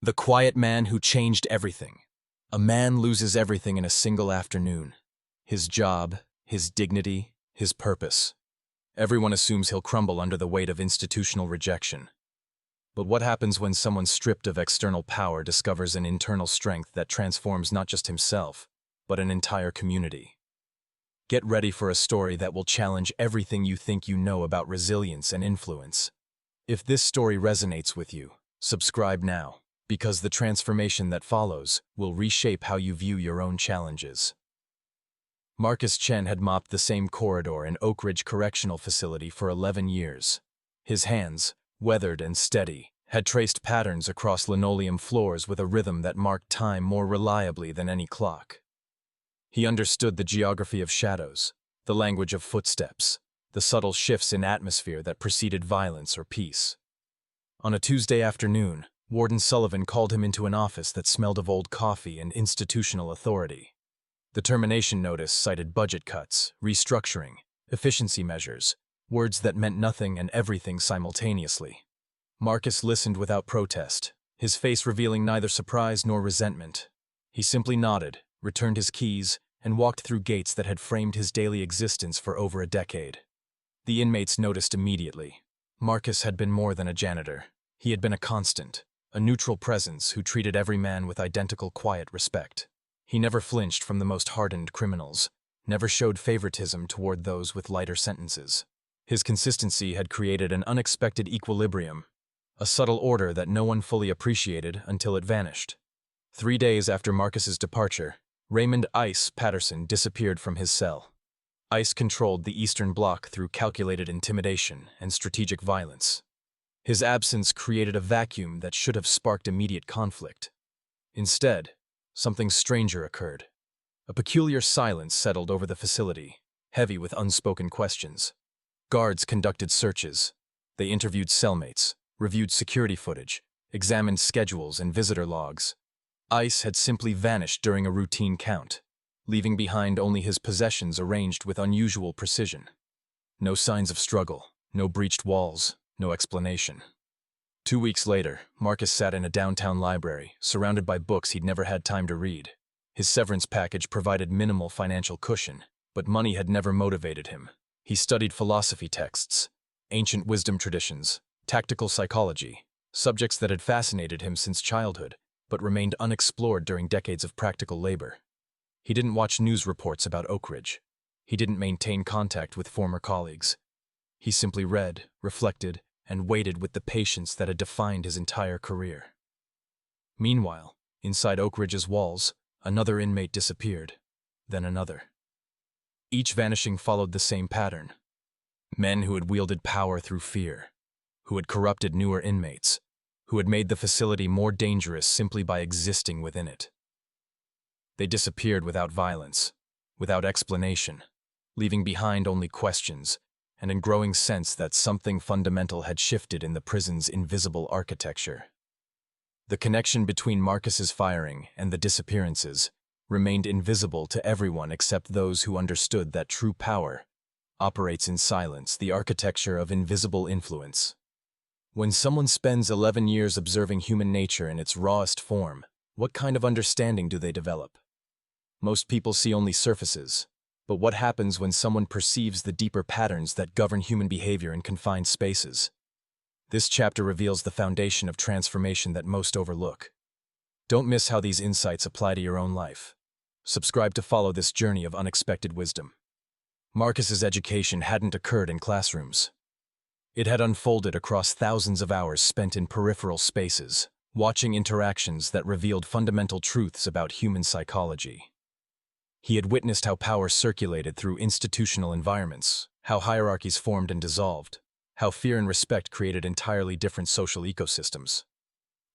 The quiet man who changed everything. A man loses everything in a single afternoon. His job, his dignity, his purpose. Everyone assumes he'll crumble under the weight of institutional rejection. But what happens when someone stripped of external power discovers an internal strength that transforms not just himself, but an entire community? Get ready for a story that will challenge everything you think you know about resilience and influence. If this story resonates with you, subscribe now, because the transformation that follows will reshape how you view your own challenges. Marcus Chen had mopped the same corridor in Oak Ridge Correctional Facility for 11 years. His hands, weathered and steady, had traced patterns across linoleum floors with a rhythm that marked time more reliably than any clock. He understood the geography of shadows, the language of footsteps, the subtle shifts in atmosphere that preceded violence or peace. On a Tuesday afternoon, Warden Sullivan called him into an office that smelled of old coffee and institutional authority. The termination notice cited budget cuts, restructuring, efficiency measures, words that meant nothing and everything simultaneously. Marcus listened without protest, his face revealing neither surprise nor resentment. He simply nodded, returned his keys, and walked through gates that had framed his daily existence for over a decade. The inmates noticed immediately. Marcus had been more than a janitor. He had been a constant, a neutral presence who treated every man with identical quiet respect. He never flinched from the most hardened criminals, never showed favoritism toward those with lighter sentences. His consistency had created an unexpected equilibrium, a subtle order that no one fully appreciated until it vanished. 3 days after Marcus's departure, Raymond "Ice" Patterson disappeared from his cell. Ice controlled the Eastern Bloc through calculated intimidation and strategic violence. His absence created a vacuum that should have sparked immediate conflict. Instead, something stranger occurred. A peculiar silence settled over the facility, heavy with unspoken questions. Guards conducted searches. They interviewed cellmates, reviewed security footage, examined schedules and visitor logs. Ice had simply vanished during a routine count, leaving behind only his possessions arranged with unusual precision. No signs of struggle, no breached walls, no explanation. 2 weeks later, Marcus sat in a downtown library, surrounded by books he'd never had time to read. His severance package provided minimal financial cushion, but money had never motivated him. He studied philosophy texts, ancient wisdom traditions, tactical psychology, subjects that had fascinated him since childhood, but remained unexplored during decades of practical labor. He didn't watch news reports about Oak Ridge. He didn't maintain contact with former colleagues. He simply read, reflected, and waited with the patience that had defined his entire career. Meanwhile, inside Oak Ridge's walls, another inmate disappeared, then another. Each vanishing followed the same pattern. Men who had wielded power through fear, who had corrupted newer inmates, who had made the facility more dangerous simply by existing within it. They disappeared without violence, without explanation, leaving behind only questions and a growing sense that something fundamental had shifted in the prison's invisible architecture. The connection between Marcus's firing and the disappearances remained invisible to everyone except those who understood that true power operates in silence, the architecture of invisible influence. When someone spends 11 years observing human nature in its rawest form, what kind of understanding do they develop? Most people see only surfaces, but what happens when someone perceives the deeper patterns that govern human behavior in confined spaces? This chapter reveals the foundation of transformation that most overlook. Don't miss how these insights apply to your own life. Subscribe to follow this journey of unexpected wisdom. Marcus's education hadn't occurred in classrooms. It had unfolded across thousands of hours spent in peripheral spaces, watching interactions that revealed fundamental truths about human psychology. He had witnessed how power circulated through institutional environments, how hierarchies formed and dissolved, how fear and respect created entirely different social ecosystems.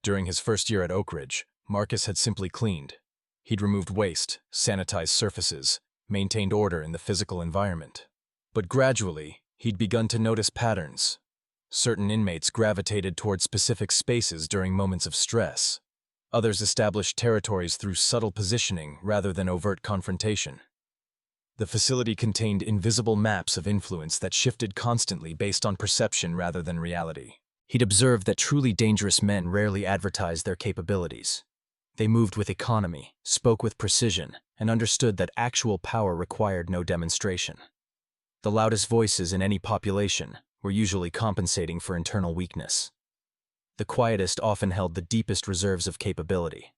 During his first year at Oak Ridge, Marcus had simply cleaned. He'd removed waste, sanitized surfaces, maintained order in the physical environment. But gradually, he'd begun to notice patterns. Certain inmates gravitated toward specific spaces during moments of stress. Others established territories through subtle positioning rather than overt confrontation. The facility contained invisible maps of influence that shifted constantly based on perception rather than reality. He'd observed that truly dangerous men rarely advertised their capabilities. They moved with economy, spoke with precision, and understood that actual power required no demonstration. The loudest voices in any population were usually compensating for internal weakness. The quietest often held the deepest reserves of capability.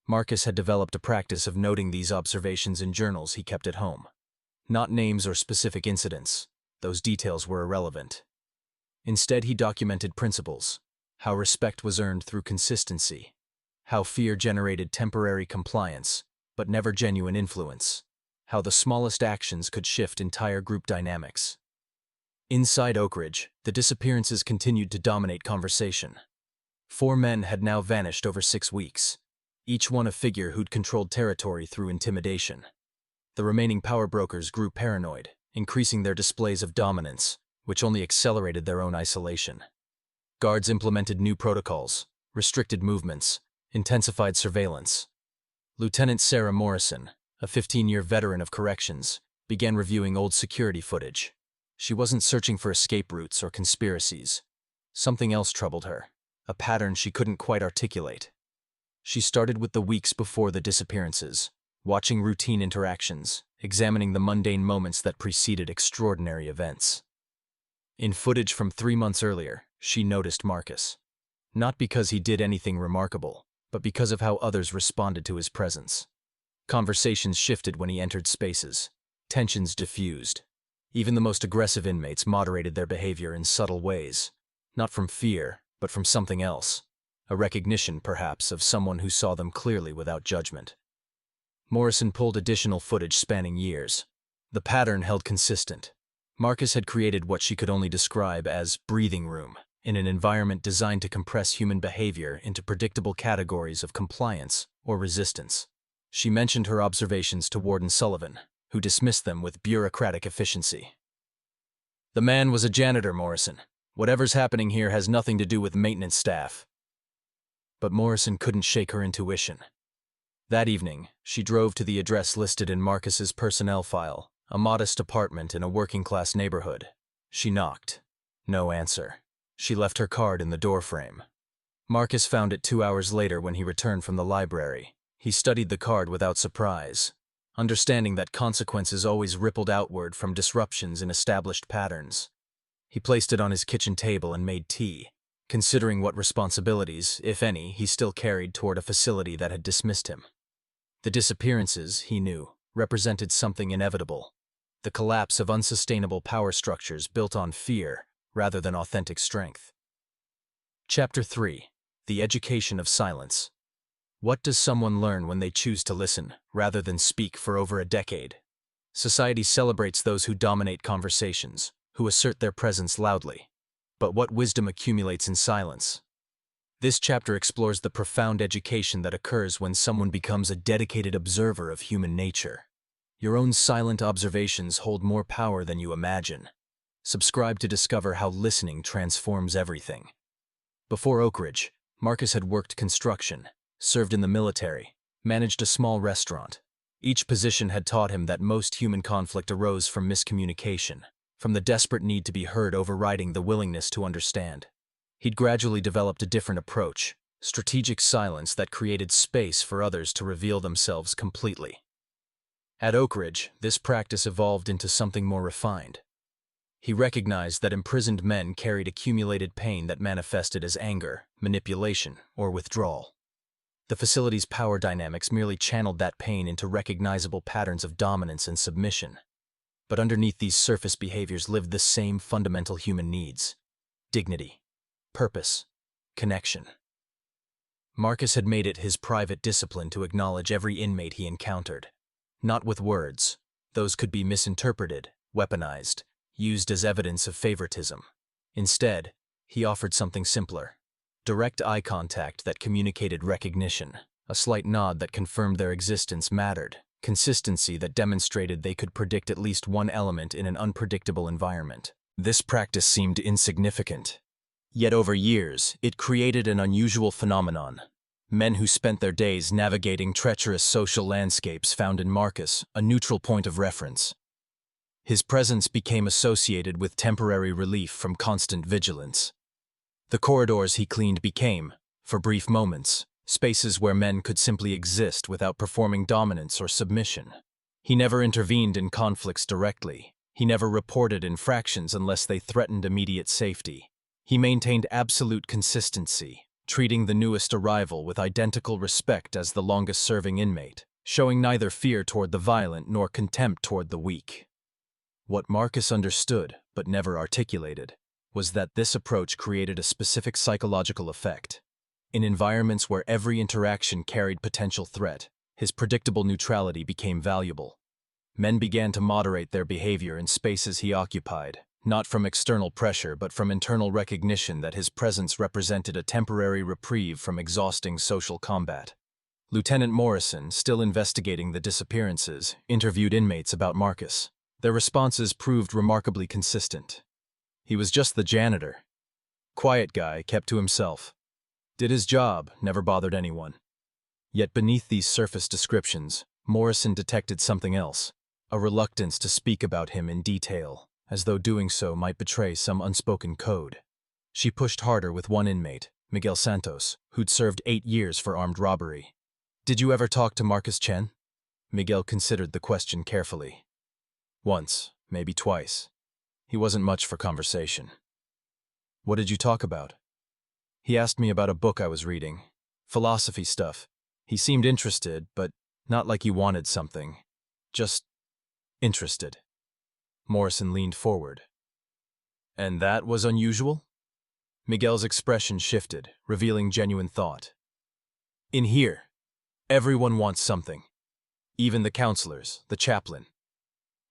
Marcus had developed a practice of noting these observations in journals he kept at home. Not names or specific incidents, those details were irrelevant. Instead, he documented principles: how respect was earned through consistency, how fear generated temporary compliance, but never genuine influence, how the smallest actions could shift entire group dynamics. Inside Oak Ridge, the disappearances continued to dominate conversation. 4 men had now vanished over 6 weeks, each one a figure who'd controlled territory through intimidation. The remaining power brokers grew paranoid, increasing their displays of dominance, which only accelerated their own isolation. Guards implemented new protocols, restricted movements, intensified surveillance. Lieutenant Sarah Morrison, a 15-year veteran of corrections, began reviewing old security footage. She wasn't searching for escape routes or conspiracies. Something else troubled her, a pattern she couldn't quite articulate. She started with the weeks before the disappearances, watching routine interactions, examining the mundane moments that preceded extraordinary events. In footage from 3 months earlier, she noticed Marcus. Not because he did anything remarkable, but because of how others responded to his presence. Conversations shifted when he entered spaces. Tensions diffused. Even the most aggressive inmates moderated their behavior in subtle ways, not from fear, but from something else. A recognition, perhaps, of someone who saw them clearly without judgment. Morrison pulled additional footage spanning years. The pattern held consistent. Marcus had created what she could only describe as breathing room, in an environment designed to compress human behavior into predictable categories of compliance or resistance. She mentioned her observations to Warden Sullivan, who dismissed them with bureaucratic efficiency. "The man was a janitor, Morrison. Whatever's happening here has nothing to do with maintenance staff." But Morrison couldn't shake her intuition. That evening, she drove to the address listed in Marcus's personnel file, a modest apartment in a working-class neighborhood. She knocked. No answer. She left her card in the doorframe. Marcus found it 2 hours later when he returned from the library. He studied the card without surprise, understanding that consequences always rippled outward from disruptions in established patterns. He placed it on his kitchen table and made tea, considering what responsibilities, if any, he still carried toward a facility that had dismissed him. The disappearances, he knew, represented something inevitable: the collapse of unsustainable power structures built on fear rather than authentic strength. Chapter 3. The Education of Silence. What does someone learn when they choose to listen, rather than speak for over a decade? Society celebrates those who dominate conversations, who assert their presence loudly. But what wisdom accumulates in silence? This chapter explores the profound education that occurs when someone becomes a dedicated observer of human nature. Your own silent observations hold more power than you imagine. Subscribe to discover how listening transforms everything. Before Oak Ridge, Marcus had worked construction, served in the military, managed a small restaurant. Each position had taught him that most human conflict arose from miscommunication, from the desperate need to be heard overriding the willingness to understand. He'd gradually developed a different approach: strategic silence that created space for others to reveal themselves completely. At Oak Ridge, this practice evolved into something more refined. He recognized that imprisoned men carried accumulated pain that manifested as anger, manipulation, or withdrawal. The facility's power dynamics merely channeled that pain into recognizable patterns of dominance and submission. But underneath these surface behaviors lived the same fundamental human needs: dignity, purpose, connection. Marcus had made it his private discipline to acknowledge every inmate he encountered. Not with words. Those could be misinterpreted, weaponized, used as evidence of favoritism. Instead, he offered something simpler: direct eye contact that communicated recognition, a slight nod that confirmed their existence mattered, consistency that demonstrated they could predict at least one element in an unpredictable environment. This practice seemed insignificant. Yet over years, it created an unusual phenomenon. Men who spent their days navigating treacherous social landscapes found in Marcus a neutral point of reference. His presence became associated with temporary relief from constant vigilance. The corridors he cleaned became, for brief moments, spaces where men could simply exist without performing dominance or submission. He never intervened in conflicts directly. He never reported infractions unless they threatened immediate safety. He maintained absolute consistency, treating the newest arrival with identical respect as the longest-serving inmate, showing neither fear toward the violent nor contempt toward the weak. What Marcus understood, but never articulated, was that this approach created a specific psychological effect. In environments where every interaction carried potential threat, his predictable neutrality became valuable. Men began to moderate their behavior in spaces he occupied, not from external pressure but from internal recognition that his presence represented a temporary reprieve from exhausting social combat. Lieutenant Morrison, still investigating the disappearances, interviewed inmates about Marcus. Their responses proved remarkably consistent. He was just the janitor. Quiet guy, kept to himself. Did his job, never bothered anyone. Yet beneath these surface descriptions, Morrison detected something else, a reluctance to speak about him in detail, as though doing so might betray some unspoken code. She pushed harder with one inmate, Miguel Santos, who'd served 8 years for armed robbery. "Did you ever talk to Marcus Chen?" Miguel considered the question carefully. "Once, maybe twice. He wasn't much for conversation." "What did you talk about?" "He asked me about a book I was reading. Philosophy stuff. He seemed interested, but not like he wanted something. Just interested." Morrison leaned forward. "And that was unusual?" Miguel's expression shifted, revealing genuine thought. "In here, everyone wants something. Even the counselors, the chaplain.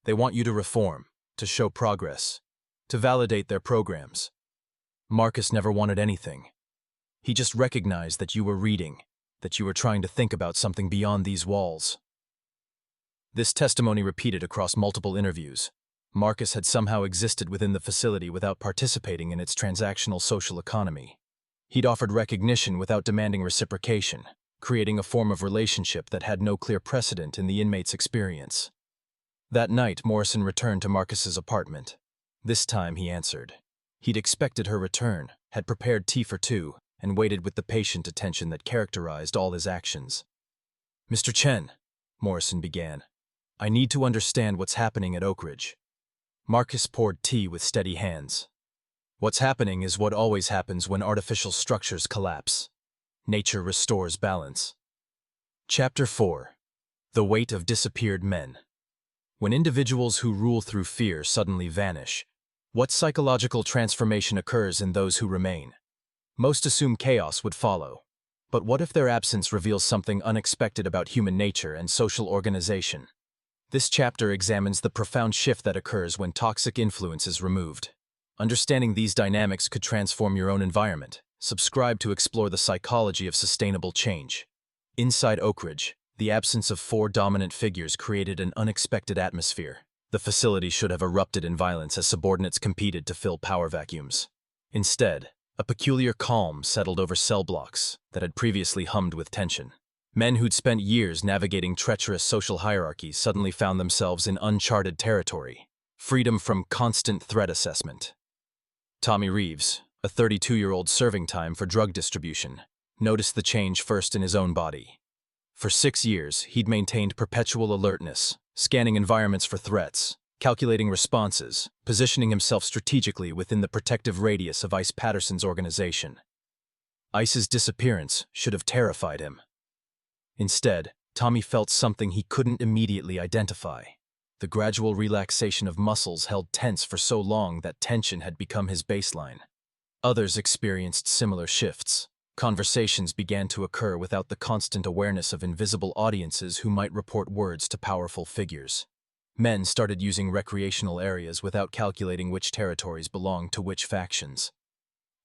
They want you to reform, to show progress, to validate their programs. Marcus never wanted anything. He just recognized that you were reading, that you were trying to think about something beyond these walls." This testimony repeated across multiple interviews. Marcus had somehow existed within the facility without participating in its transactional social economy. He'd offered recognition without demanding reciprocation, creating a form of relationship that had no clear precedent in the inmate's experience. That night, Morrison returned to Marcus's apartment. This time he answered. He'd expected her return, had prepared tea for two, and waited with the patient attention that characterized all his actions. "Mr. Chen," Morrison began, "I need to understand what's happening at Oak Ridge." Marcus poured tea with steady hands. "What's happening is what always happens when artificial structures collapse. Nature restores balance." Chapter 4. The Weight of Disappeared Men. When individuals who rule through fear suddenly vanish, what psychological transformation occurs in those who remain? Most assume chaos would follow. But what if their absence reveals something unexpected about human nature and social organization? This chapter examines the profound shift that occurs when toxic influence is removed. Understanding these dynamics could transform your own environment. Subscribe to explore the psychology of sustainable change. Inside Oak Ridge, the absence of 4 dominant figures created an unexpected atmosphere. The facility should have erupted in violence as subordinates competed to fill power vacuums. Instead, a peculiar calm settled over cell blocks that had previously hummed with tension. Men who'd spent years navigating treacherous social hierarchies suddenly found themselves in uncharted territory, freedom from constant threat assessment. Tommy Reeves, a 32-year-old serving time for drug distribution, noticed the change first in his own body. For 6 years, he'd maintained perpetual alertness, scanning environments for threats, calculating responses, positioning himself strategically within the protective radius of Ice Patterson's organization. Ice's disappearance should have terrified him. Instead, Tommy felt something he couldn't immediately identify. The gradual relaxation of muscles held tense for so long that tension had become his baseline. Others experienced similar shifts. Conversations began to occur without the constant awareness of invisible audiences who might report words to powerful figures. Men started using recreational areas without calculating which territories belonged to which factions.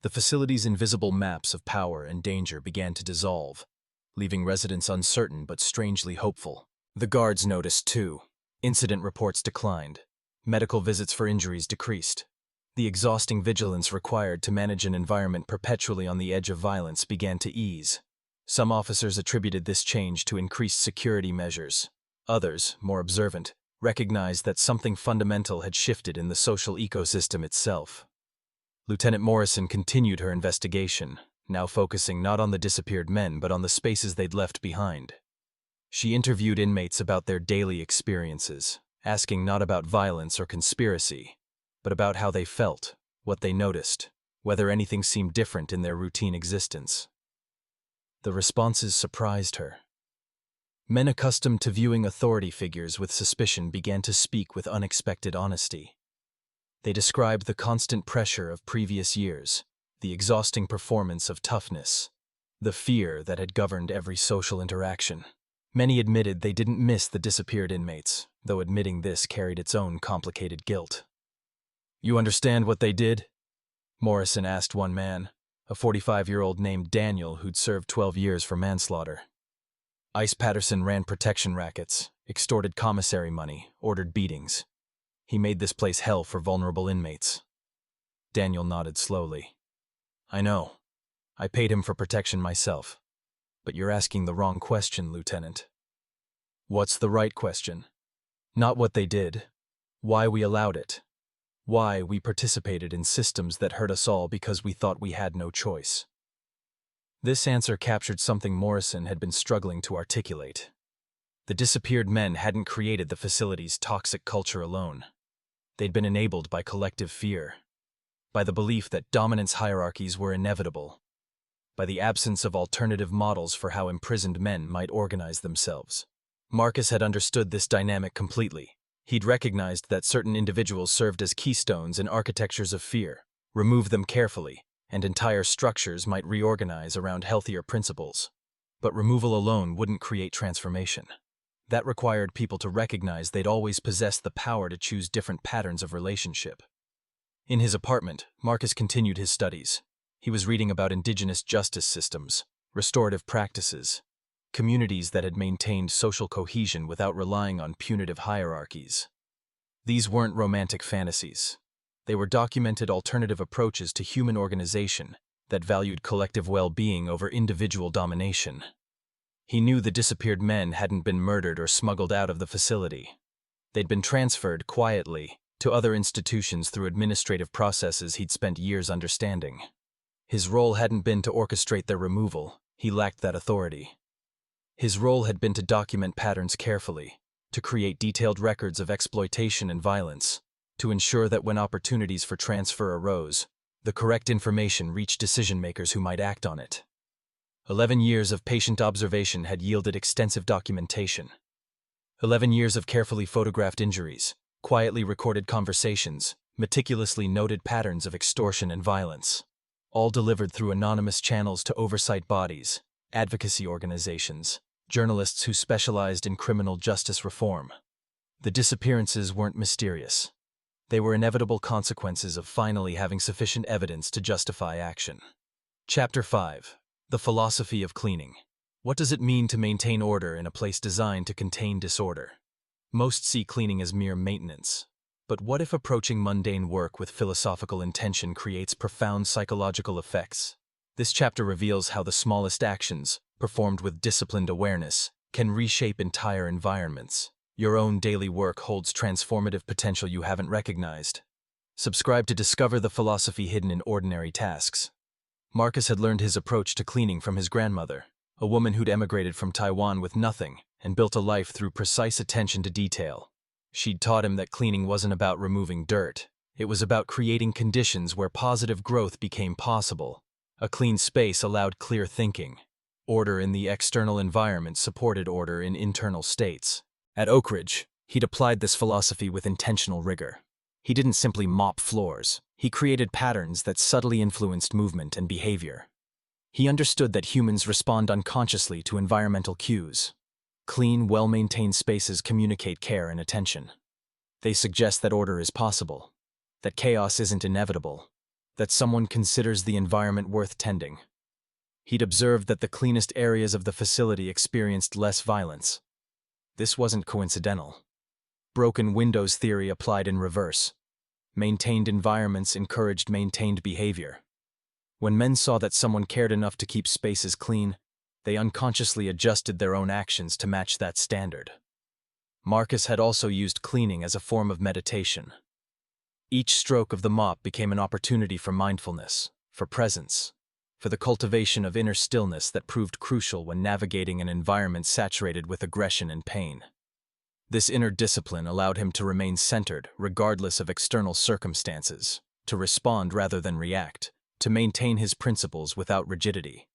The facility's invisible maps of power and danger began to dissolve, leaving residents uncertain but strangely hopeful. The guards noticed too. Incident reports declined. Medical visits for injuries decreased. The exhausting vigilance required to manage an environment perpetually on the edge of violence began to ease. Some officers attributed this change to increased security measures. Others, more observant, recognized that something fundamental had shifted in the social ecosystem itself. Lieutenant Morrison continued her investigation, now focusing not on the disappeared men but on the spaces they'd left behind. She interviewed inmates about their daily experiences, asking not about violence or conspiracy, but about how they felt, what they noticed, whether anything seemed different in their routine existence. The responses surprised her. Men accustomed to viewing authority figures with suspicion began to speak with unexpected honesty. They described the constant pressure of previous years, the exhausting performance of toughness, the fear that had governed every social interaction. Many admitted they didn't miss the disappeared inmates, though admitting this carried its own complicated guilt. "You understand what they did?" Morrison asked one man, a 45-year-old named Daniel who'd served 12 years for manslaughter. Ice Patterson ran protection rackets, extorted commissary money, ordered beatings. He made this place hell for vulnerable inmates. Daniel nodded slowly. "I know. I paid him for protection myself. But you're asking the wrong question, Lieutenant." "What's the right question?" "Not what they did. Why we allowed it. Why we participated in systems that hurt us all because we thought we had no choice." This answer captured something Morrison had been struggling to articulate. The disappeared men hadn't created the facility's toxic culture alone. They'd been enabled by collective fear, by the belief that dominance hierarchies were inevitable, by the absence of alternative models for how imprisoned men might organize themselves. Marcus had understood this dynamic completely. He'd recognized that certain individuals served as keystones in architectures of fear, removed them carefully, and entire structures might reorganize around healthier principles. But removal alone wouldn't create transformation. That required people to recognize they'd always possessed the power to choose different patterns of relationship. In his apartment, Marcus continued his studies. He was reading about indigenous justice systems, restorative practices, communities that had maintained social cohesion without relying on punitive hierarchies. These weren't romantic fantasies. They were documented alternative approaches to human organization that valued collective well-being over individual domination. He knew the disappeared men hadn't been murdered or smuggled out of the facility. They'd been transferred quietly to other institutions through administrative processes he'd spent years understanding. His role hadn't been to orchestrate their removal. He lacked that authority. His role had been to document patterns carefully, to create detailed records of exploitation and violence, to ensure that when opportunities for transfer arose, the correct information reached decision-makers who might act on it. 11 years of patient observation had yielded extensive documentation. 11 years of carefully photographed injuries, quietly recorded conversations, meticulously noted patterns of extortion and violence, all delivered through anonymous channels to oversight bodies, advocacy organizations, journalists who specialized in criminal justice reform. The disappearances weren't mysterious. They were inevitable consequences of finally having sufficient evidence to justify action. Chapter 5. The Philosophy of Cleaning. What does it mean to maintain order in a place designed to contain disorder? Most see cleaning as mere maintenance. But what if approaching mundane work with philosophical intention creates profound psychological effects? This chapter reveals how the smallest actions, performed with disciplined awareness, can reshape entire environments. Your own daily work holds transformative potential you haven't recognized. Subscribe to discover the philosophy hidden in ordinary tasks. Marcus had learned his approach to cleaning from his grandmother, a woman who'd emigrated from Taiwan with nothing and built a life through precise attention to detail. She'd taught him that cleaning wasn't about removing dirt. It was about creating conditions where positive growth became possible. A clean space allowed clear thinking. Order in the external environment supported order in internal states. At Oak Ridge, he'd applied this philosophy with intentional rigor. He didn't simply mop floors. He created patterns that subtly influenced movement and behavior. He understood that humans respond unconsciously to environmental cues. Clean, well-maintained spaces communicate care and attention. They suggest that order is possible, that chaos isn't inevitable, that someone considers the environment worth tending. He'd observed that the cleanest areas of the facility experienced less violence. This wasn't coincidental. Broken windows theory applied in reverse. Maintained environments encouraged maintained behavior. When men saw that someone cared enough to keep spaces clean, they unconsciously adjusted their own actions to match that standard. Marcus had also used cleaning as a form of meditation. Each stroke of the mop became an opportunity for mindfulness, for presence, for the cultivation of inner stillness that proved crucial when navigating an environment saturated with aggression and pain. This inner discipline allowed him to remain centered regardless of external circumstances, to respond rather than react, to maintain his principles without rigidity.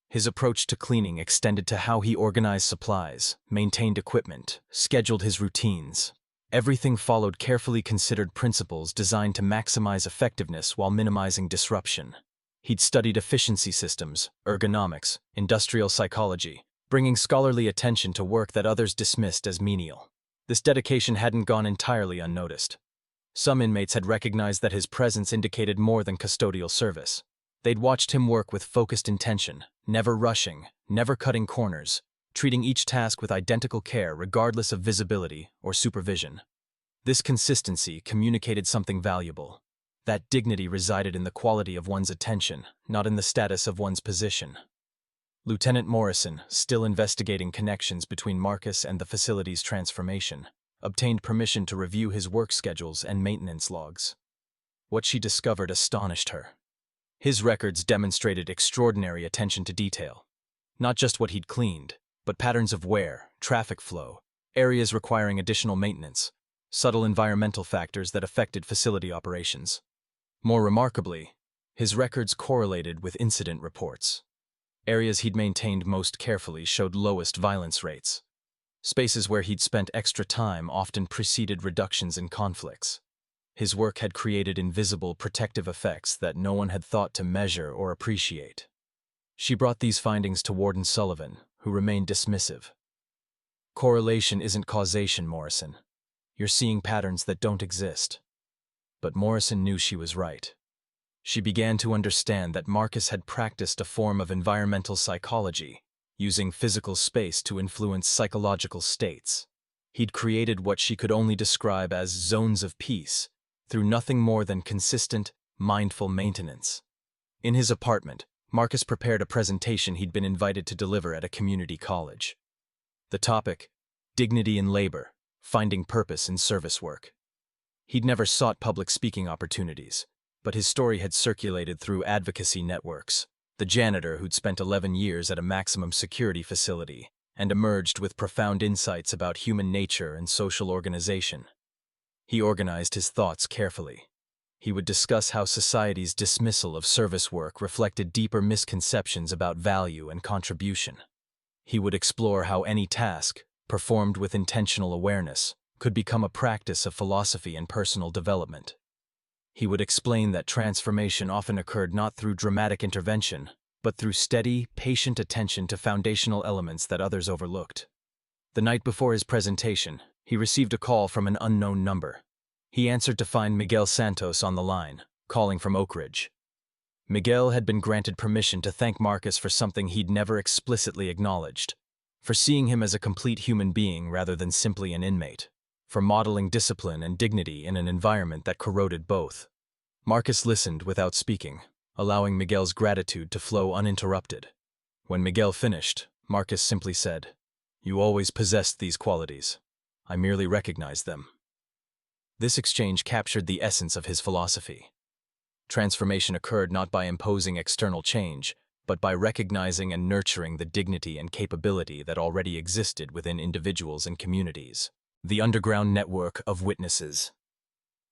His approach to cleaning extended to how he organized supplies, maintained equipment, scheduled his routines. Everything followed carefully considered principles designed to maximize effectiveness while minimizing disruption. He'd studied efficiency systems, ergonomics, industrial psychology, bringing scholarly attention to work that others dismissed as menial. This dedication hadn't gone entirely unnoticed. Some inmates had recognized that his presence indicated more than custodial service. They'd watched him work with focused intention, never rushing, never cutting corners, treating each task with identical care regardless of visibility or supervision. This consistency communicated something valuable. That dignity resided in the quality of one's attention, not in the status of one's position. Lieutenant Morrison, still investigating connections between Marcus and the facility's transformation, obtained permission to review his work schedules and maintenance logs. What she discovered astonished her. His records demonstrated extraordinary attention to detail. Not just what he'd cleaned, but patterns of wear, traffic flow, areas requiring additional maintenance, subtle environmental factors that affected facility operations. More remarkably, his records correlated with incident reports. Areas he'd maintained most carefully showed lowest violence rates. Spaces where he'd spent extra time often preceded reductions in conflicts. His work had created invisible protective effects that no one had thought to measure or appreciate. She brought these findings to Warden Sullivan, who remained dismissive. Correlation isn't causation, Morrison. You're seeing patterns that don't exist. But Morrison knew she was right. She began to understand that Marcus had practiced a form of environmental psychology, using physical space to influence psychological states. He'd created what she could only describe as zones of peace, through nothing more than consistent, mindful maintenance. In his apartment, Marcus prepared a presentation he'd been invited to deliver at a community college. The topic, Dignity in Labor, Finding Purpose in Service Work. He'd never sought public speaking opportunities, but his story had circulated through advocacy networks. The janitor who'd spent 11 years at a maximum security facility and emerged with profound insights about human nature and social organization. He organized his thoughts carefully. He would discuss how society's dismissal of service work reflected deeper misconceptions about value and contribution. He would explore how any task, performed with intentional awareness, could become a practice of philosophy and personal development. He would explain that transformation often occurred not through dramatic intervention, but through steady, patient attention to foundational elements that others overlooked. The night before his presentation, he received a call from an unknown number. He answered to find Miguel Santos on the line, calling from Oak Ridge. Miguel had been granted permission to thank Marcus for something he'd never explicitly acknowledged, for seeing him as a complete human being rather than simply an inmate, for modeling discipline and dignity in an environment that corroded both. Marcus listened without speaking, allowing Miguel's gratitude to flow uninterrupted. When Miguel finished, Marcus simply said, "You always possessed these qualities. I merely recognized them." This exchange captured the essence of his philosophy. Transformation occurred not by imposing external change, but by recognizing and nurturing the dignity and capability that already existed within individuals and communities. The underground network of witnesses.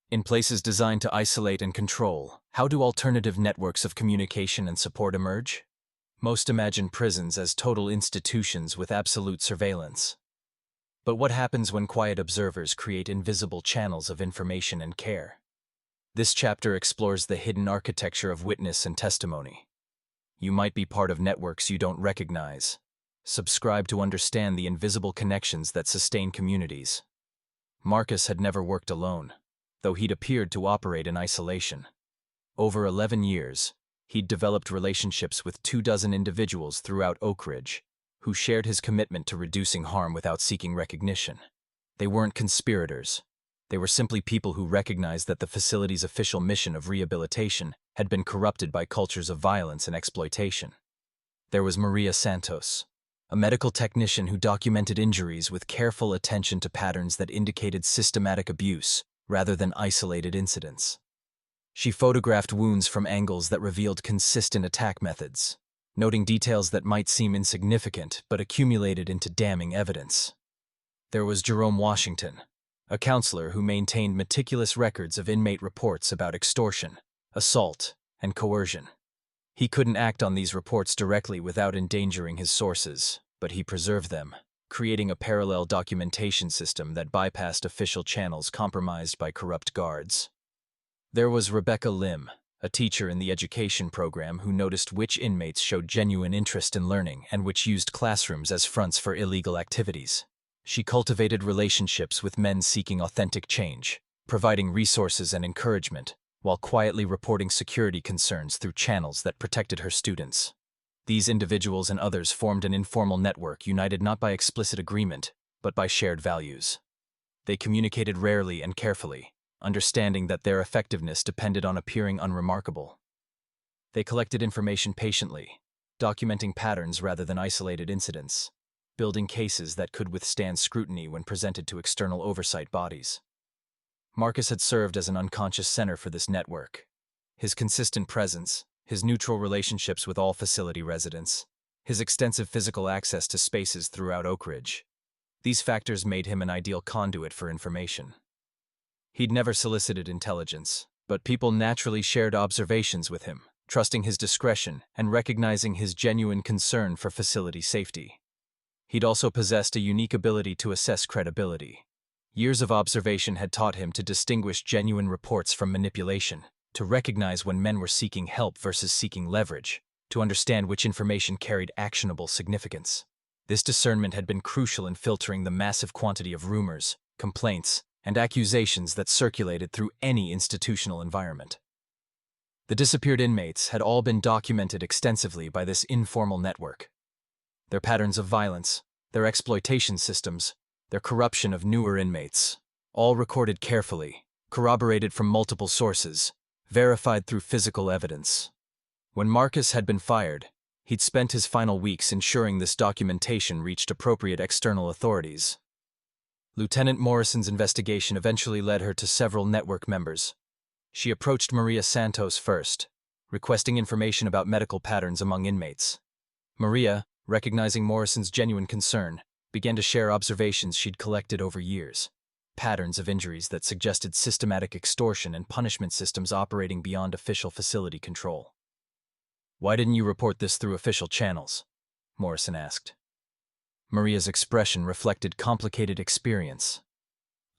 In places designed to isolate and control, how do alternative networks of communication and support emerge? Most imagine prisons as total institutions with absolute surveillance. But what happens when quiet observers create invisible channels of information and care? This chapter explores the hidden architecture of witness and testimony. You might be part of networks you don't recognize. Subscribe to understand the invisible connections that sustain communities. Marcus had never worked alone, though he'd appeared to operate in isolation. Over 11 years, he'd developed relationships with 24 individuals throughout Oak Ridge, who shared his commitment to reducing harm without seeking recognition. They weren't conspirators. They were simply people who recognized that the facility's official mission of rehabilitation had been corrupted by cultures of violence and exploitation. There was Maria Santos, a medical technician who documented injuries with careful attention to patterns that indicated systematic abuse, rather than isolated incidents. She photographed wounds from angles that revealed consistent attack methods, noting details that might seem insignificant but accumulated into damning evidence. There was Jerome Washington, a counselor who maintained meticulous records of inmate reports about extortion, assault, and coercion. He couldn't act on these reports directly without endangering his sources, but he preserved them, creating a parallel documentation system that bypassed official channels compromised by corrupt guards. There was Rebecca Lim, a teacher in the education program who noticed which inmates showed genuine interest in learning and which used classrooms as fronts for illegal activities. She cultivated relationships with men seeking authentic change, providing resources and encouragement, while quietly reporting security concerns through channels that protected her students. These individuals and others formed an informal network united not by explicit agreement, but by shared values. They communicated rarely and carefully, understanding that their effectiveness depended on appearing unremarkable. They collected information patiently, documenting patterns rather than isolated incidents, building cases that could withstand scrutiny when presented to external oversight bodies. Marcus had served as an unconscious center for this network. His consistent presence, his neutral relationships with all facility residents, his extensive physical access to spaces throughout Oak Ridge. These factors made him an ideal conduit for information. He'd never solicited intelligence, but people naturally shared observations with him, trusting his discretion and recognizing his genuine concern for facility safety. He'd also possessed a unique ability to assess credibility. Years of observation had taught him to distinguish genuine reports from manipulation, to recognize when men were seeking help versus seeking leverage, to understand which information carried actionable significance. This discernment had been crucial in filtering the massive quantity of rumors, complaints, and accusations that circulated through any institutional environment. The disappeared inmates had all been documented extensively by this informal network. Their patterns of violence, their exploitation systems, their corruption of newer inmates, all recorded carefully, corroborated from multiple sources, verified through physical evidence. When Marcus had been fired, he'd spent his final weeks ensuring this documentation reached appropriate external authorities. Lieutenant Morrison's investigation eventually led her to several network members. She approached Maria Santos first, requesting information about medical patterns among inmates. Maria, recognizing Morrison's genuine concern, began to share observations she'd collected over years, patterns of injuries that suggested systematic extortion and punishment systems operating beyond official facility control. "Why didn't you report this through official channels?" Morrison asked. Maria's expression reflected complicated experience.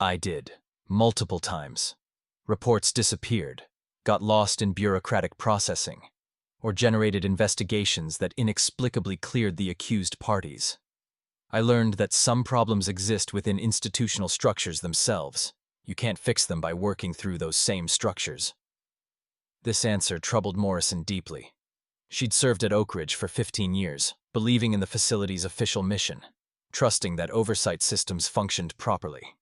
"I did, multiple times. Reports disappeared, got lost in bureaucratic processing, or generated investigations that inexplicably cleared the accused parties. I learned that some problems exist within institutional structures themselves. You can't fix them by working through those same structures." This answer troubled Morrison deeply. She'd served at Oak Ridge for 15 years, believing in the facility's official mission, trusting that oversight systems functioned properly.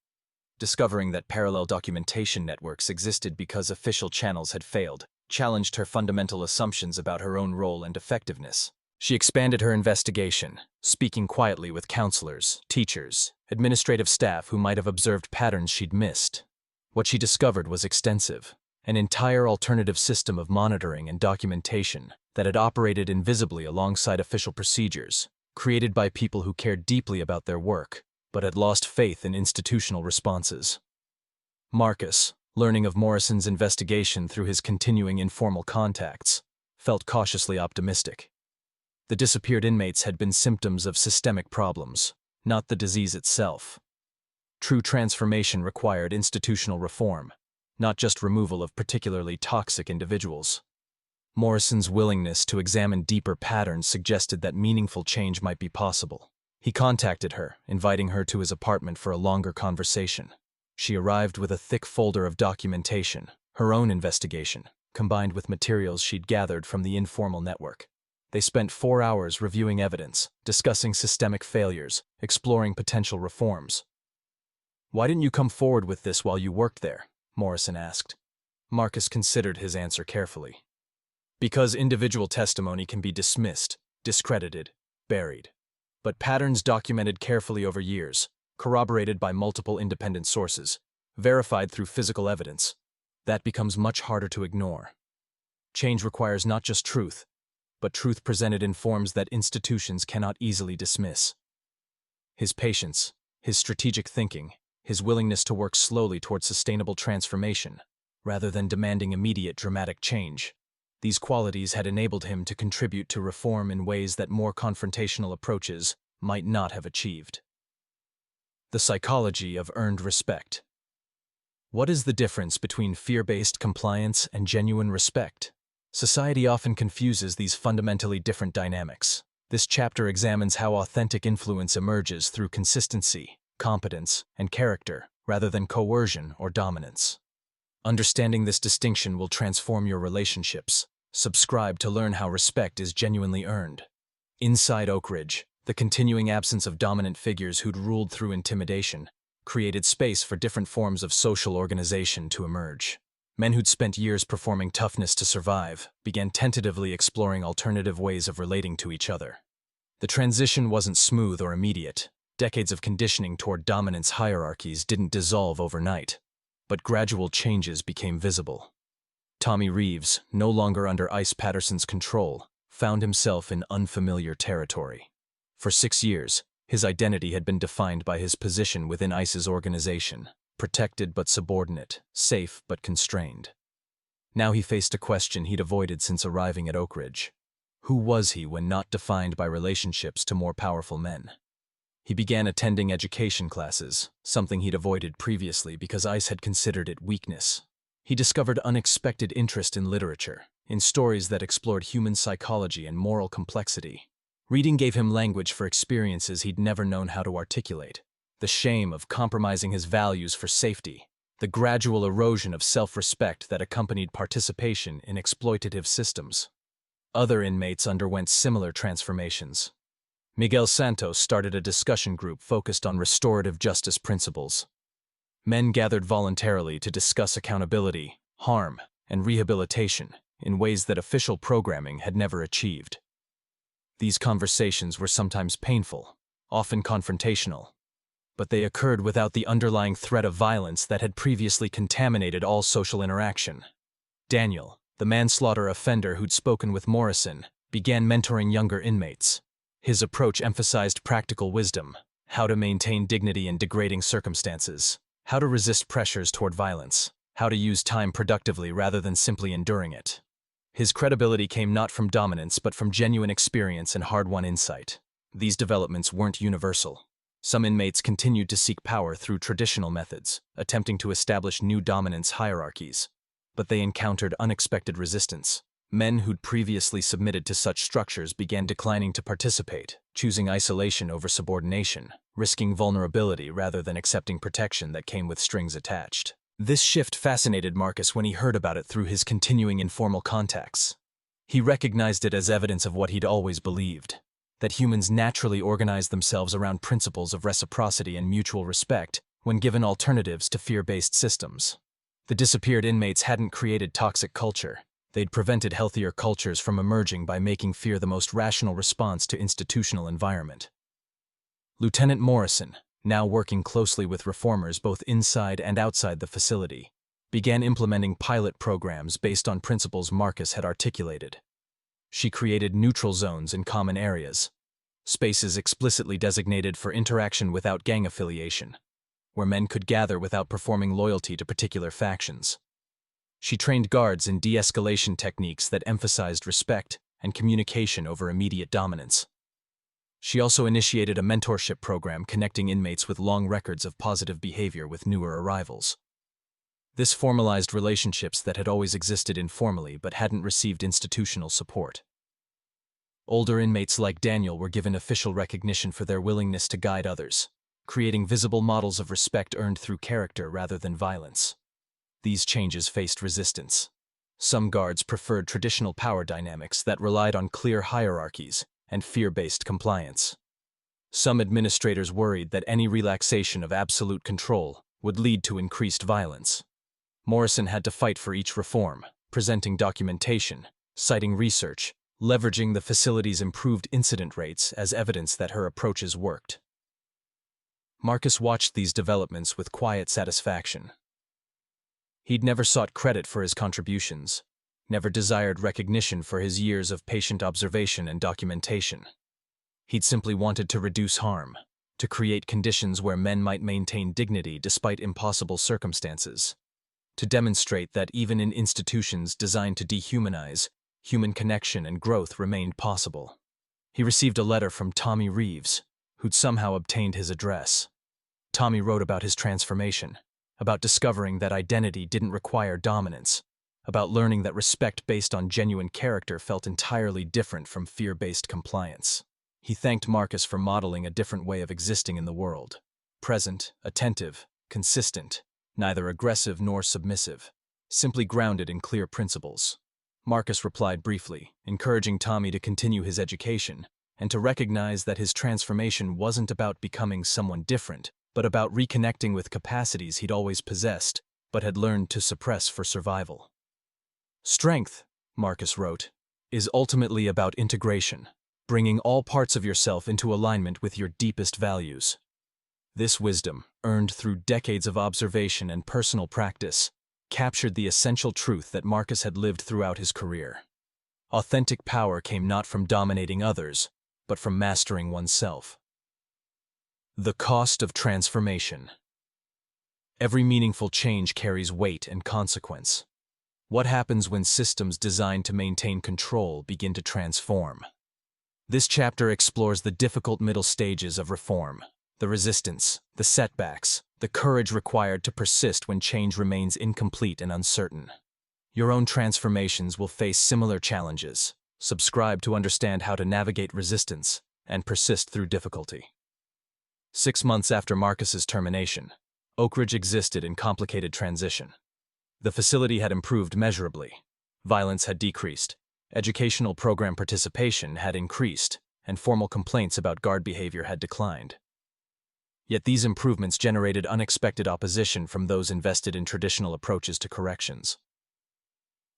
Discovering that parallel documentation networks existed because official channels had failed challenged her fundamental assumptions about her own role and effectiveness. She expanded her investigation, speaking quietly with counselors, teachers, administrative staff who might have observed patterns she'd missed. What she discovered was extensive, an entire alternative system of monitoring and documentation that had operated invisibly alongside official procedures, created by people who cared deeply about their work, but had lost faith in institutional responses. Marcus, learning of Morrison's investigation through his continuing informal contacts, felt cautiously optimistic. The disappeared inmates had been symptoms of systemic problems, not the disease itself. True transformation required institutional reform, not just removal of particularly toxic individuals. Morrison's willingness to examine deeper patterns suggested that meaningful change might be possible. He contacted her, inviting her to his apartment for a longer conversation. She arrived with a thick folder of documentation, her own investigation, combined with materials she'd gathered from the informal network. They spent 4 hours reviewing evidence, discussing systemic failures, exploring potential reforms. "Why didn't you come forward with this while you worked there?" Morrison asked. Marcus considered his answer carefully. "Because individual testimony can be dismissed, discredited, buried. But patterns documented carefully over years, corroborated by multiple independent sources, verified through physical evidence. That becomes much harder to ignore. Change requires not just truth, but truth presented in forms that institutions cannot easily dismiss. His patience, his strategic thinking, his willingness to work slowly toward sustainable transformation, rather than demanding immediate dramatic change. These qualities had enabled him to contribute to reform in ways that more confrontational approaches might not have achieved. The psychology of earned respect. What is the difference between fear-based compliance and genuine respect? Society often confuses these fundamentally different dynamics. This chapter examines how authentic influence emerges through consistency, competence, and character, rather than coercion or dominance. Understanding this distinction will transform your relationships. Subscribe to learn how respect is genuinely earned. Inside Oak Ridge, the continuing absence of dominant figures who'd ruled through intimidation created space for different forms of social organization to emerge. Men who'd spent years performing toughness to survive began tentatively exploring alternative ways of relating to each other. The transition wasn't smooth or immediate. Decades of conditioning toward dominance hierarchies didn't dissolve overnight, but gradual changes became visible. Tommy Reeves, no longer under Ice Patterson's control, found himself in unfamiliar territory. For 6 years, his identity had been defined by his position within Ice's organization, protected but subordinate, safe but constrained. Now he faced a question he'd avoided since arriving at Oak Ridge. Who was he when not defined by relationships to more powerful men? He began attending education classes, something he'd avoided previously because Ice had considered it weakness. He discovered unexpected interest in literature, in stories that explored human psychology and moral complexity. Reading gave him language for experiences he'd never known how to articulate. The shame of compromising his values for safety, the gradual erosion of self-respect that accompanied participation in exploitative systems. Other inmates underwent similar transformations. Miguel Santos started a discussion group focused on restorative justice principles. Men gathered voluntarily to discuss accountability, harm, and rehabilitation in ways that official programming had never achieved. These conversations were sometimes painful, often confrontational, but they occurred without the underlying threat of violence that had previously contaminated all social interaction. Daniel, the manslaughter offender who'd spoken with Morrison, began mentoring younger inmates. His approach emphasized practical wisdom, how to maintain dignity in degrading circumstances, how to resist pressures toward violence, how to use time productively rather than simply enduring it. His credibility came not from dominance but from genuine experience and hard-won insight. These developments weren't universal. Some inmates continued to seek power through traditional methods, attempting to establish new dominance hierarchies. But they encountered unexpected resistance. Men who'd previously submitted to such structures began declining to participate, choosing isolation over subordination, risking vulnerability rather than accepting protection that came with strings attached. This shift fascinated Marcus when he heard about it through his continuing informal contacts. He recognized it as evidence of what he'd always believed, that humans naturally organize themselves around principles of reciprocity and mutual respect when given alternatives to fear-based systems. The disappeared inmates hadn't created toxic culture. They'd prevented healthier cultures from emerging by making fear the most rational response to institutional environment. Lieutenant Morrison, now working closely with reformers both inside and outside the facility, began implementing pilot programs based on principles Marcus had articulated. She created neutral zones in common areas, spaces explicitly designated for interaction without gang affiliation, where men could gather without performing loyalty to particular factions. She trained guards in de-escalation techniques that emphasized respect and communication over immediate dominance. She also initiated a mentorship program connecting inmates with long records of positive behavior with newer arrivals. This formalized relationships that had always existed informally but hadn't received institutional support. Older inmates like Daniel were given official recognition for their willingness to guide others, creating visible models of respect earned through character rather than violence. These changes faced resistance. Some guards preferred traditional power dynamics that relied on clear hierarchies and fear-based compliance. Some administrators worried that any relaxation of absolute control would lead to increased violence. Morrison had to fight for each reform, presenting documentation, citing research, leveraging the facility's improved incident rates as evidence that her approaches worked. Marcus watched these developments with quiet satisfaction. He'd never sought credit for his contributions, never desired recognition for his years of patient observation and documentation. He'd simply wanted to reduce harm, to create conditions where men might maintain dignity despite impossible circumstances, to demonstrate that even in institutions designed to dehumanize, human connection and growth remained possible. He received a letter from Tommy Reeves, who'd somehow obtained his address. Tommy wrote about his transformation, about discovering that identity didn't require dominance, about learning that respect based on genuine character felt entirely different from fear-based compliance. He thanked Marcus for modeling a different way of existing in the world. Present, attentive, consistent, neither aggressive nor submissive, simply grounded in clear principles. Marcus replied briefly, encouraging Tommy to continue his education and to recognize that his transformation wasn't about becoming someone different, but about reconnecting with capacities he'd always possessed but had learned to suppress for survival. Strength, Marcus wrote, is ultimately about integration, bringing all parts of yourself into alignment with your deepest values. This wisdom, earned through decades of observation and personal practice, captured the essential truth that Marcus had lived throughout his career. Authentic power came not from dominating others, but from mastering oneself. The cost of transformation. Every meaningful change carries weight and consequence. What happens when systems designed to maintain control begin to transform? This chapter explores the difficult middle stages of reform, the resistance, the setbacks, the courage required to persist when change remains incomplete and uncertain. Your own transformations will face similar challenges. Subscribe to understand how to navigate resistance and persist through difficulty. 6 months after Marcus's termination, Oak Ridge existed in complicated transition. The facility had improved measurably. Violence had decreased, educational program participation had increased, and formal complaints about guard behavior had declined. Yet these improvements generated unexpected opposition from those invested in traditional approaches to corrections.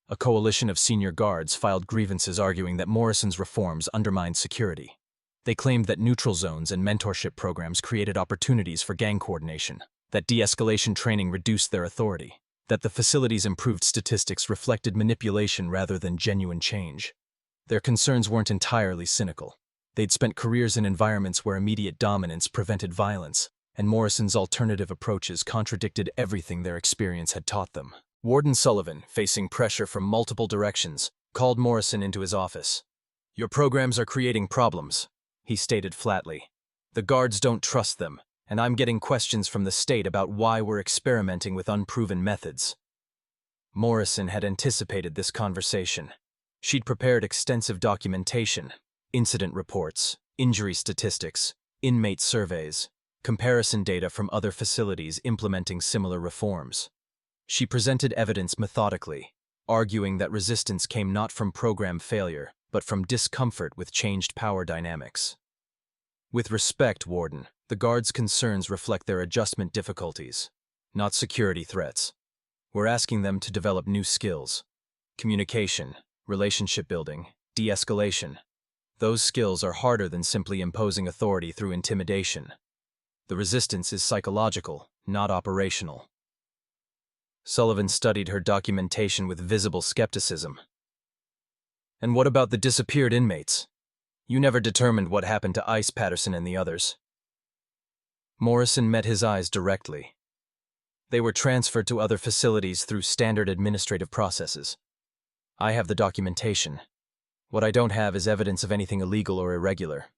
A coalition of senior guards filed grievances arguing that Morrison's reforms undermined security. They claimed that neutral zones and mentorship programs created opportunities for gang coordination, that de-escalation training reduced their authority, that the facility's improved statistics reflected manipulation rather than genuine change. Their concerns weren't entirely cynical. They'd spent careers in environments where immediate dominance prevented violence, and Morrison's alternative approaches contradicted everything their experience had taught them. Warden Sullivan, facing pressure from multiple directions, called Morrison into his office. "Your programs are creating problems," he stated flatly. "The guards don't trust them, and I'm getting questions from the state about why we're experimenting with unproven methods." Morrison had anticipated this conversation. She'd prepared extensive documentation, incident reports, injury statistics, inmate surveys, comparison data from other facilities implementing similar reforms. She presented evidence methodically, arguing that resistance came not from program failure, but from discomfort with changed power dynamics. "With respect, Warden, the guards' concerns reflect their adjustment difficulties, not security threats. We're asking them to develop new skills: communication, relationship building, de-escalation. Those skills are harder than simply imposing authority through intimidation. The resistance is psychological, not operational." Sullivan studied her documentation with visible skepticism. "And what about the disappeared inmates? You never determined what happened to Ice Patterson and the others." Morrison met his eyes directly. "They were transferred to other facilities through standard administrative processes. I have the documentation. What I don't have is evidence of anything illegal or irregular."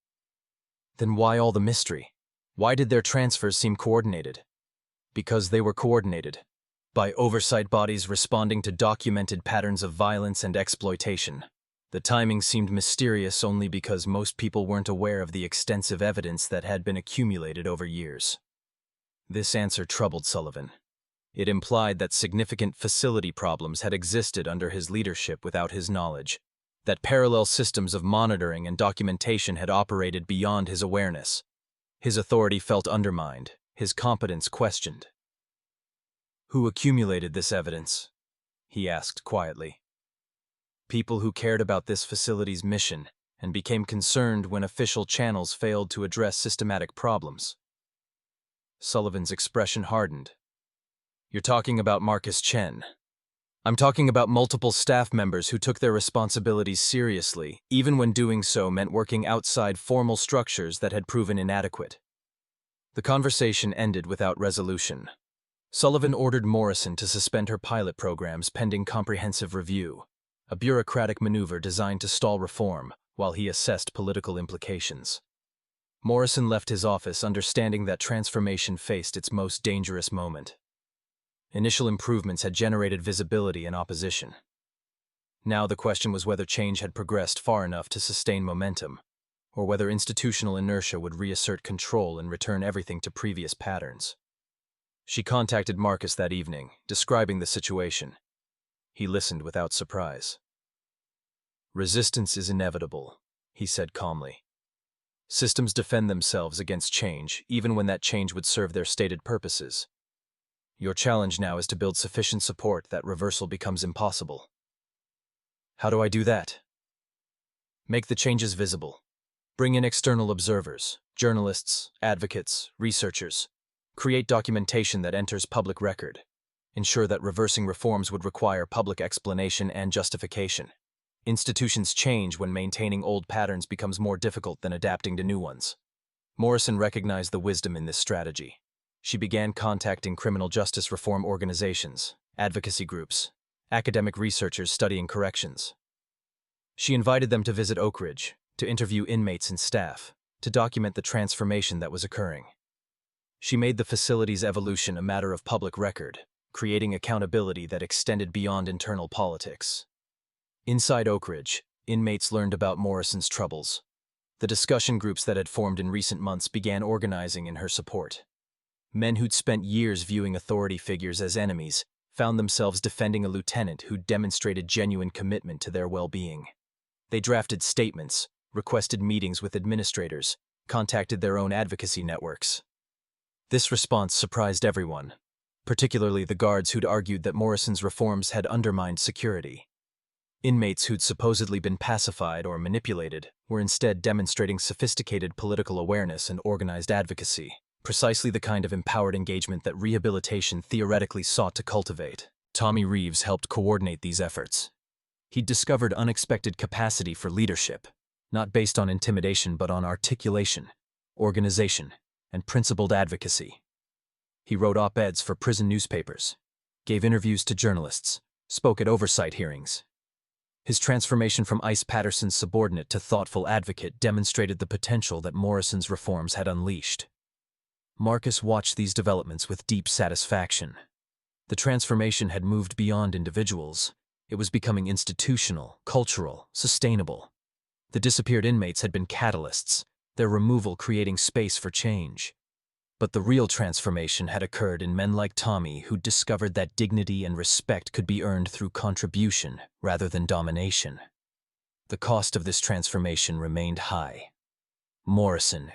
"Then why all the mystery? Why did their transfers seem coordinated?" "Because they were coordinated by oversight bodies responding to documented patterns of violence and exploitation. The timing seemed mysterious only because most people weren't aware of the extensive evidence that had been accumulated over years." This answer troubled Sullivan. It implied that significant facility problems had existed under his leadership without his knowledge, that parallel systems of monitoring and documentation had operated beyond his awareness. His authority felt undermined, his competence questioned. "Who accumulated this evidence?" he asked quietly. "People who cared about this facility's mission and became concerned when official channels failed to address systematic problems." Sullivan's expression hardened. You're talking about Marcus Chen. I'm talking about multiple staff members who took their responsibilities seriously, even when doing so meant working outside formal structures that had proven inadequate. The conversation ended without resolution. Sullivan ordered Morrison to suspend her pilot programs pending comprehensive review, a bureaucratic maneuver designed to stall reform while he assessed political implications. Morrison left his office understanding that transformation faced its most dangerous moment. Initial improvements had generated visibility and opposition. Now the question was whether change had progressed far enough to sustain momentum, or whether institutional inertia would reassert control and return everything to previous patterns. She contacted Marcus that evening, describing the situation. He listened without surprise. "Resistance is inevitable," he said calmly. "Systems defend themselves against change, even when that change would serve their stated purposes. Your challenge now is to build sufficient support that reversal becomes impossible." "How do I do that?" "Make the changes visible. Bring in external observers, journalists, advocates, researchers. Create documentation that enters public record. Ensure that reversing reforms would require public explanation and justification. Institutions change when maintaining old patterns becomes more difficult than adapting to new ones." Morrison recognized the wisdom in this strategy. She began contacting criminal justice reform organizations, advocacy groups, academic researchers studying corrections. She invited them to visit Oak Ridge, to interview inmates and staff, to document the transformation that was occurring. She made the facility's evolution a matter of public record, creating accountability that extended beyond internal politics. Inside Oak Ridge, inmates learned about Morrison's troubles. The discussion groups that had formed in recent months began organizing in her support. Men who'd spent years viewing authority figures as enemies found themselves defending a lieutenant who demonstrated genuine commitment to their well-being. They drafted statements, requested meetings with administrators, contacted their own advocacy networks. This response surprised everyone, particularly the guards who'd argued that Morrison's reforms had undermined security. Inmates who'd supposedly been pacified or manipulated were instead demonstrating sophisticated political awareness and organized advocacy, precisely the kind of empowered engagement that rehabilitation theoretically sought to cultivate. Tommy Reeves helped coordinate these efforts. He'd discovered unexpected capacity for leadership, not based on intimidation but on articulation, organization, and principled advocacy. He wrote op-eds for prison newspapers, gave interviews to journalists, spoke at oversight hearings. His transformation from Ice Patterson's subordinate to thoughtful advocate demonstrated the potential that Morrison's reforms had unleashed. Marcus watched these developments with deep satisfaction. The transformation had moved beyond individuals. It was becoming institutional, cultural, sustainable. The disappeared inmates had been catalysts, their removal creating space for change. But the real transformation had occurred in men like Tommy who discovered that dignity and respect could be earned through contribution rather than domination. The cost of this transformation remained high. Morrison